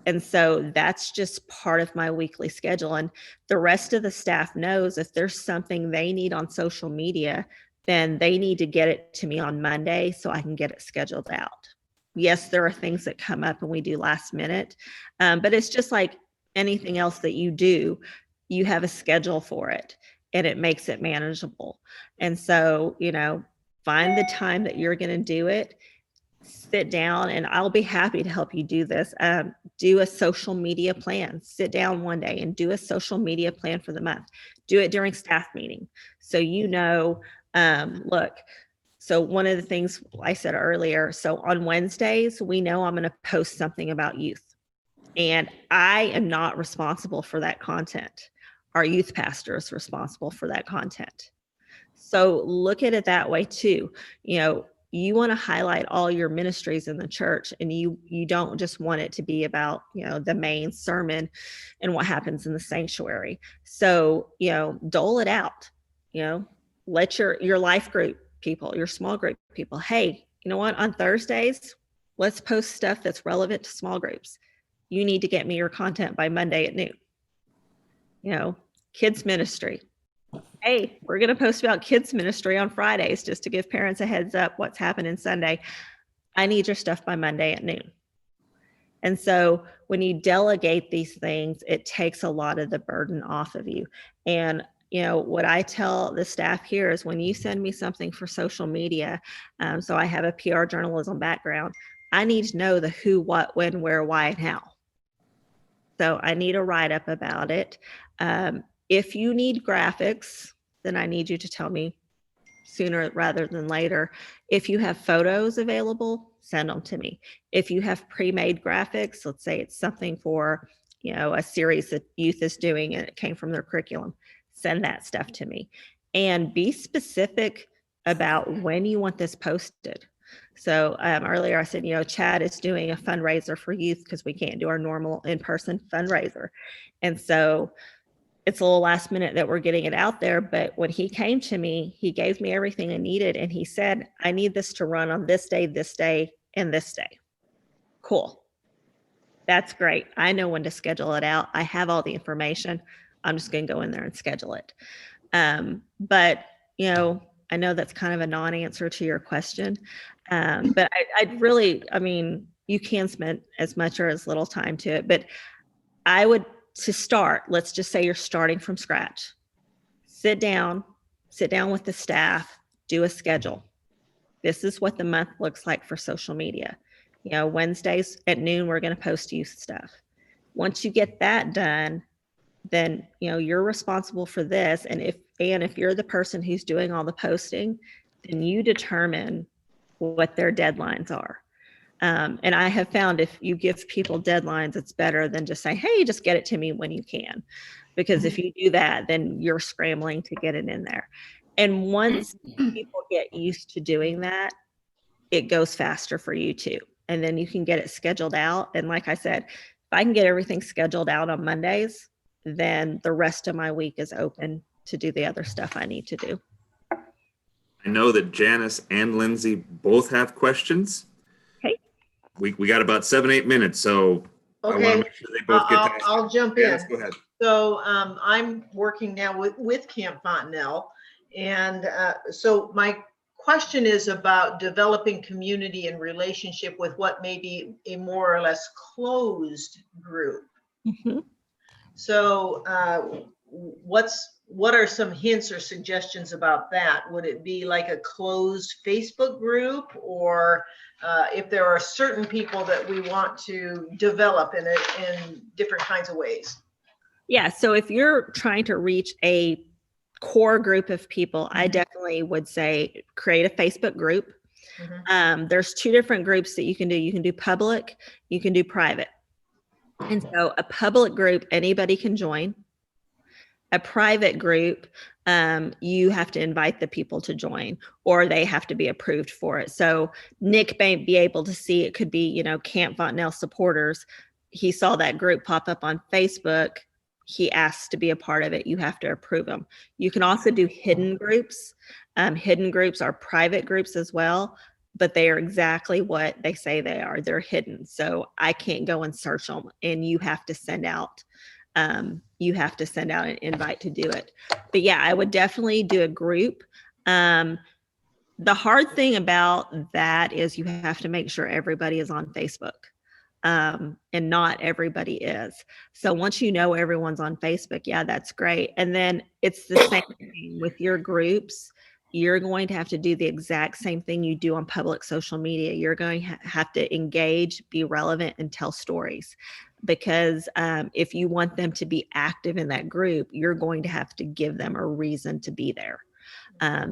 And so that's just part of my weekly schedule. And the rest of the staff knows if there's something they need on social media, then they need to get it to me on Monday so I can get it scheduled out. Yes, there are things that come up and we do last minute, but it's just like anything else that you do, you have a schedule for it and it makes it manageable. And so, find the time that you're going to do it, sit down, and I'll be happy to help you do this. Do a social media plan. Sit down one day and do a social media plan for the month. Do it during staff meeting. So, look, so one of the things I said earlier, so on Wednesdays, we know I'm going to post something about youth. And I am not responsible for that content. Our youth pastor is responsible for that content. So look at it that way too. You want to highlight all your ministries in the church, and you don't just want it to be about, the main sermon and what happens in the sanctuary. So, dole it out, let your life group people, your small group people, hey, you know what, on Thursdays, let's post stuff that's relevant to small groups. You need to get me your content by Monday at noon. Kids ministry. Hey, we're going to post about kids ministry on Fridays just to give parents a heads up what's happening Sunday. I need your stuff by Monday at noon. And so when you delegate these things, it takes a lot of the burden off of you. And what I tell the staff here is when you send me something for social media, so I have a PR journalism background, I need to know the who, what, when, where, why, and how. So I need a write-up about it. If you need graphics, then I need you to tell me sooner rather than later. If you have photos available, send them to me. If you have pre-made graphics, let's say it's something for, a series that youth is doing and it came from their curriculum, send that stuff to me. And be specific about when you want this posted. So earlier I said, Chad is doing a fundraiser for youth because we can't do our normal in-person fundraiser. And so it's a little last minute that we're getting it out there. But when he came to me, he gave me everything I needed. And he said, I need this to run on this day, and this day. Cool. That's great. I know when to schedule it out. I have all the information. I'm just going to go in there and schedule it. But, I know that's kind of a non-answer to your question. But I'd really, you can spend as much or as little time to it, but I would, to start, let's just say you're starting from scratch. Sit down with the staff, do a schedule. This is what the month looks like for social media. Wednesdays at noon, we're going to post youth stuff. Once you get that done, then, you're responsible for this. And if you're the person who's doing all the posting, then you determine what their deadlines are. And I have found if you give people deadlines, it's better than just saying, hey, just get it to me when you can. Because if you do that, then you're scrambling to get it in there. And once people get used to doing that, it goes faster for you too. And then you can get it scheduled out. And like I said, if I can get everything scheduled out on Mondays, then the rest of my week is open to do the other stuff I need to do. I know that Janice and Lindsay both have questions. Okay. We got about 7-8 minutes, so I want to Okay, make sure they both get to I'll jump in. Janice, go ahead. So I'm working now with Camp Fontenelle. And so my question is about developing community and relationship with what may be a more or less closed group. Mm-hmm. So what are some hints or suggestions about that? Would it be like a closed Facebook group, or if there are certain people that we want to develop in different kinds of ways? Yeah. So if you're trying to reach a core group of people, I definitely would say create a Facebook group. Mm-hmm. There's two different groups that you can do. You can do public, you can do private. And so a public group, anybody can join. A private group, you have to invite the people to join, or they have to be approved for it. So Nick may be able to see, it could be, Camp Fontenelle supporters. He saw that group pop up on Facebook. He asks to be a part of it. You have to approve them. You can also do hidden groups. Hidden groups are private groups as well, but they are exactly what they say they are. They're hidden. So I can't go and search them, and you have to send out an invite to do it. But yeah, I would definitely do a group. The hard thing about that is you have to make sure everybody is on Facebook. And not everybody is. So once you know everyone's on Facebook, yeah, that's great. And then it's the same thing with your groups. You're going to have to do the exact same thing you do on public social media. You're going to have to engage, be relevant, and tell stories. Because if you want them to be active in that group, you're going to have to give them a reason to be there.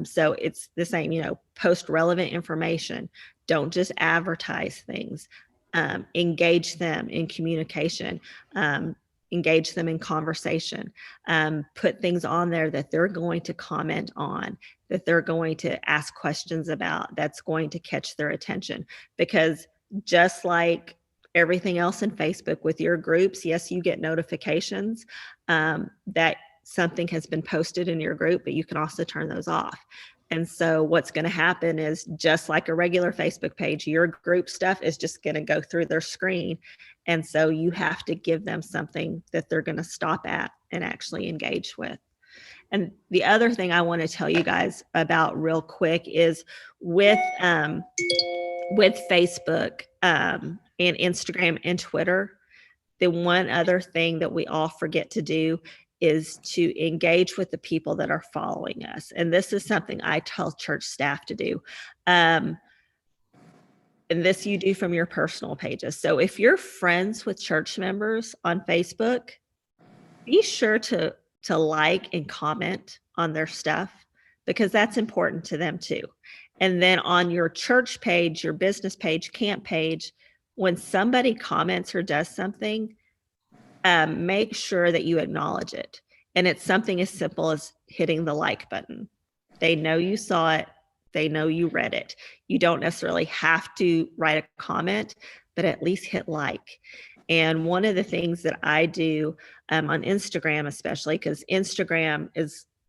So it's the same, post relevant information. Don't just advertise things. Engage them in communication. Engage them in conversation. Put things on there that they're going to comment on, that they're going to ask questions about, that's going to catch their attention. Because just like everything else in Facebook with your groups, yes, you get notifications that something has been posted in your group, but you can also turn those off. And so what's going to happen is, just like a regular Facebook page, your group stuff is just going to go through their screen. And so you have to give them something that they're going to stop at and actually engage with. And the other thing I want to tell you guys about real quick is with Facebook and Instagram and Twitter, the one other thing that we all forget to do is to engage with the people that are following us. And this is something I tell church staff to do. And this you do from your personal pages. So if you're friends with church members on Facebook, be sure to like and comment on their stuff, because that's important to them too. And then on your church page, your business page, camp page, when somebody comments or does something, make sure that you acknowledge it. And it's something as simple as hitting the like button. They know you saw it. They know you read it. You don't necessarily have to write a comment, but at least hit like. And one of the things that I do on Instagram, especially because Instagram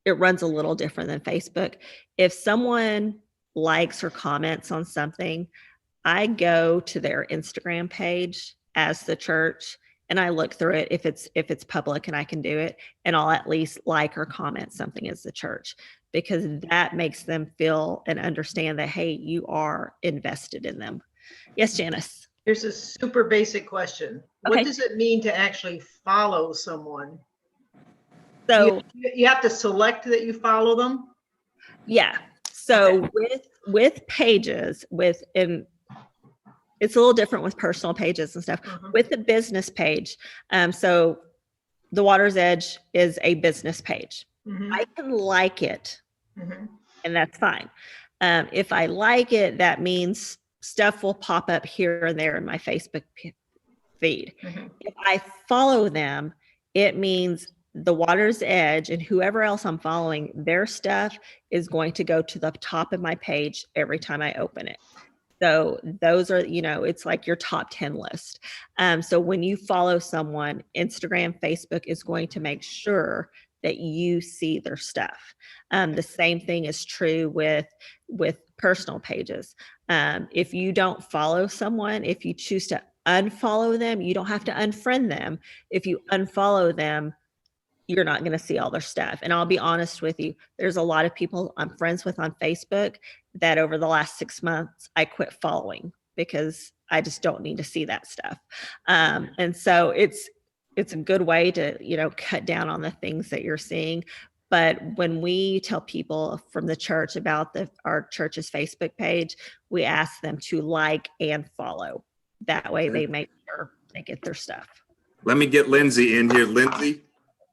it runs a little different than Facebook. If someone likes or comments on something, I go to their Instagram page as the church, and I look through it if it's public and I can do it, and I'll at least like or comment something as the church, because that makes them feel and understand that, hey, you are invested in them. Yes, Janice. Here's a super basic question. Okay. What does it mean to actually follow someone? So You have to select that you follow them? yeah. So with pages, and it's a little different with personal pages and stuff. With the business page, so the Water's Edge is a business page. I can like it, and that's fine. If I like it, that means stuff will pop up here and there in my Facebook feed. If I follow them, it means the Water's Edge and whoever else I'm following, their stuff is going to go to the top of my page every time I open it. So those are, it's like your top 10 list. So when you follow someone, Instagram, Facebook is going to make sure that you see their stuff. The same thing is true with personal pages. If you don't follow someone, if you choose to unfollow them, you don't have to unfriend them. If you unfollow them, you're not going to see all their stuff. And I'll be honest with you, there's a lot of people I'm friends with on Facebook that over the last 6 months, I quit following because I just don't need to see that stuff. And so it's a good way to, cut down on the things that you're seeing. But when we tell people from the church about our church's Facebook page, we ask them to like and follow. That way they make sure they get their stuff. Let me get Lindsay in here. Lindsay,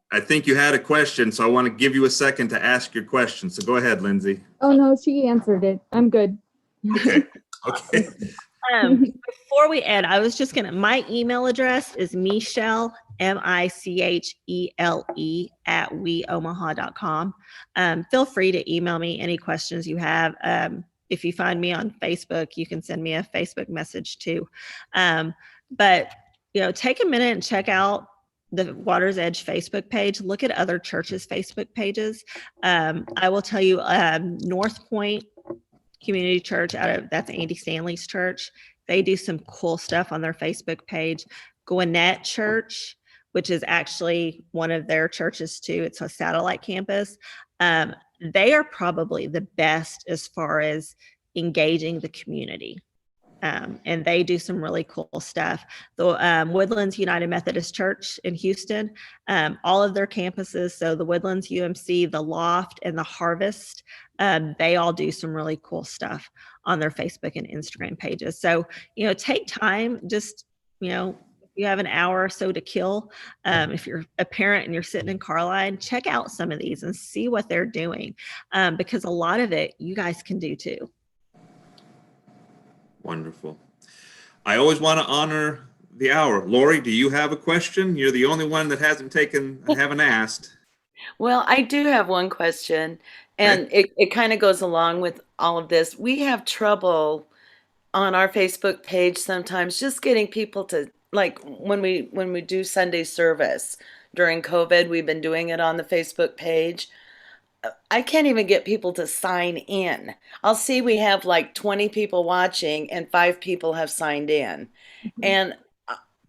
I think you had a question, so I want to give you a second to ask your question. So go ahead, Lindsay. Oh, no, she answered it. I'm good. Okay. Before we end, I was just my email address is Michele, Michele @weomaha.com. Feel free to email me any questions you have. If you find me on Facebook, you can send me a Facebook message too. But, take a minute and check out the Water's Edge Facebook page. Look at other churches' Facebook pages. I will tell you, North Point Community Church that's Andy Stanley's church. They do some cool stuff on their Facebook page. Gwinnett Church, which is actually one of their churches too. It's a satellite campus. They are probably the best as far as engaging the community. And they do some really cool stuff. The Woodlands United Methodist Church in Houston, all of their campuses, so the Woodlands UMC, the Loft, and the Harvest, they all do some really cool stuff on their Facebook and Instagram pages. So, take time, just, if you have an hour or so to kill, if you're a parent and you're sitting in car line, check out some of these and see what they're doing, because a lot of it you guys can do too. Wonderful. I always want to honor the hour. Lori, do you have a question? You're the only one that haven't asked. Well, I do have one question, and it kind of goes along with all of this. We have trouble on our Facebook page sometimes just getting people to, like, when we do Sunday service during COVID, we've been doing it on the Facebook page. I can't even get people to sign in. I'll see we have like 20 people watching and 5 people have signed in. And,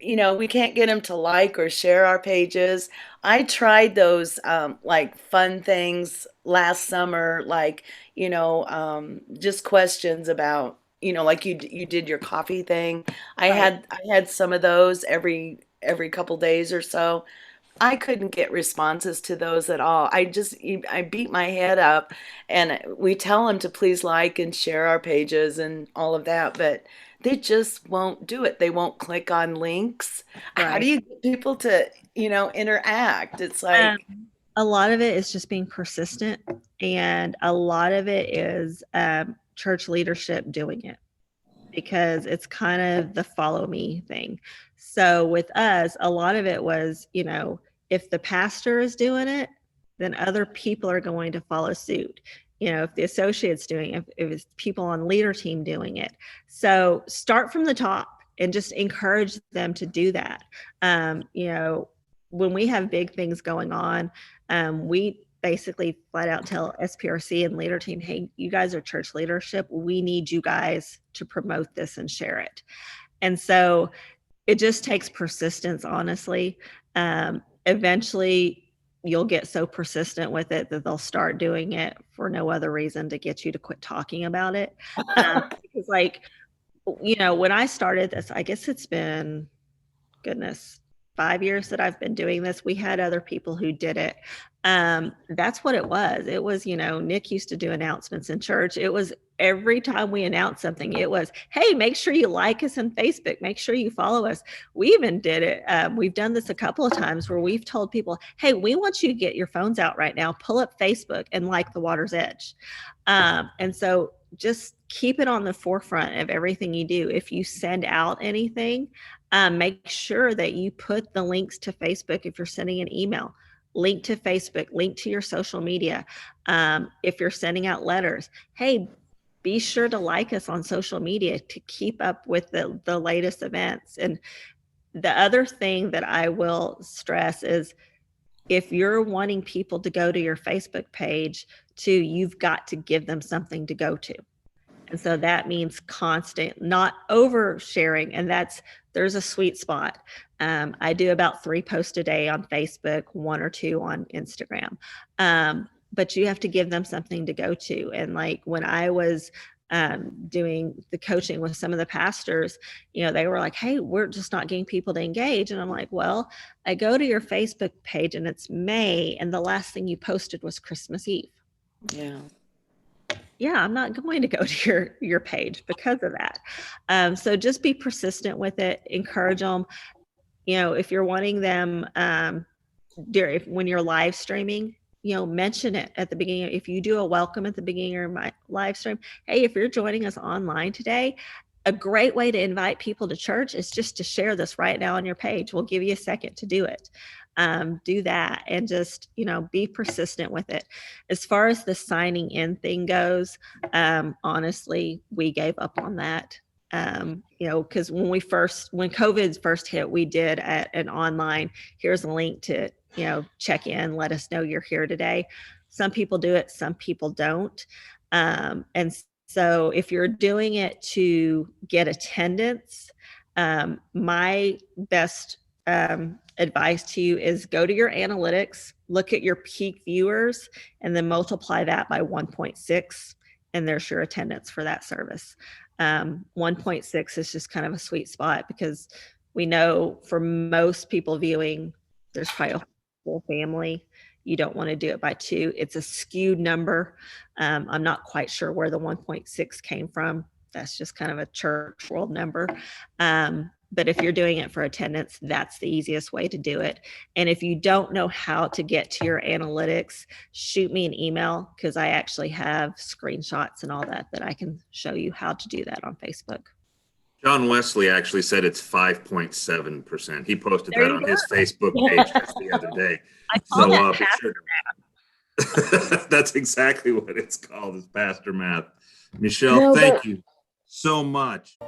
we can't get them to like or share our pages. I tried those like fun things last summer, like, just questions about, like you did your coffee thing. I had some of those every couple days or so. I couldn't get responses to those at all. I beat my head up, and we tell them to please like and share our pages and all of that, but they just won't do it. They won't click on links. Right. How do you get people to, interact? It's like a lot of it is just being persistent, and a lot of it is church leadership doing it, because it's kind of the follow me thing. So with us, a lot of it was, if the pastor is doing it, then other people are going to follow suit. If the associate's doing it, if it's people on leader team doing it. So start from the top and just encourage them to do that. When we have big things going on, we basically flat out tell SPRC and leader team, hey, you guys are church leadership. We need you guys to promote this and share it. And so it just takes persistence, honestly. Eventually you'll get so persistent with it that they'll start doing it for no other reason to get you to quit talking about it. Because when I started this, I guess it's been, 5 years that I've been doing this. We had other people who did it. That's what it was. It was, Nick used to do announcements in church. It was every time we announced something, it was, hey, make sure you like us on Facebook. Make sure you follow us. We even did it. We've done this a couple of times where we've told people, hey, we want you to get your phones out right now, pull up Facebook and like the Water's Edge. And so just keep it on the forefront of everything you do. If you send out anything, make sure that you put the links to Facebook. If you're sending an email, link to Facebook, link to your social media. If you're sending out letters, hey, be sure to like us on social media to keep up with the latest events. And the other thing that I will stress is, if you're wanting people to go to your Facebook page too, you've got to give them something to go to. And so that means constant, not oversharing. And there's a sweet spot. I do about 3 posts a day on Facebook, 1 or 2 on Instagram. But you have to give them something to go to. And like when I was doing the coaching with some of the pastors, they were like, hey, we're just not getting people to engage. And I'm like, well, I go to your Facebook page and it's May, and the last thing you posted was Christmas Eve. Yeah, I'm not going to go to your page because of that. So just be persistent with it. Encourage them. If you're wanting them when you're live streaming, mention it at the beginning. If you do a welcome at the beginning of my live stream, hey, if you're joining us online today, a great way to invite people to church is just to share this right now on your page. We'll give you a second to do it. Do that and just, be persistent with it. As far as the signing in thing goes, honestly, we gave up on that. Because when COVID first hit, we did an online, here's a link to, check in, let us know you're here today. Some people do it, some people don't. And So if you're doing it to get attendance, my best advice to you is go to your analytics, look at your peak viewers, and then multiply that by 1.6, and there's your attendance for that service. 1.6 is just kind of a sweet spot because we know for most people viewing, there's probably a whole family. You don't want to do it by 2. It's a skewed number. I'm not quite sure where the 1.6 came from. That's just kind of a church world number. But if you're doing it for attendance, that's the easiest way to do it. And if you don't know how to get to your analytics, shoot me an email because I actually have screenshots and all that I can show you how to do that on Facebook. John Wesley actually said it's 5.7%. He posted There that you on go. his Facebook page just the other day. I call that be pastor sure to- That's exactly what it's called, is pastor math. Michelle, No, thank but- you so much.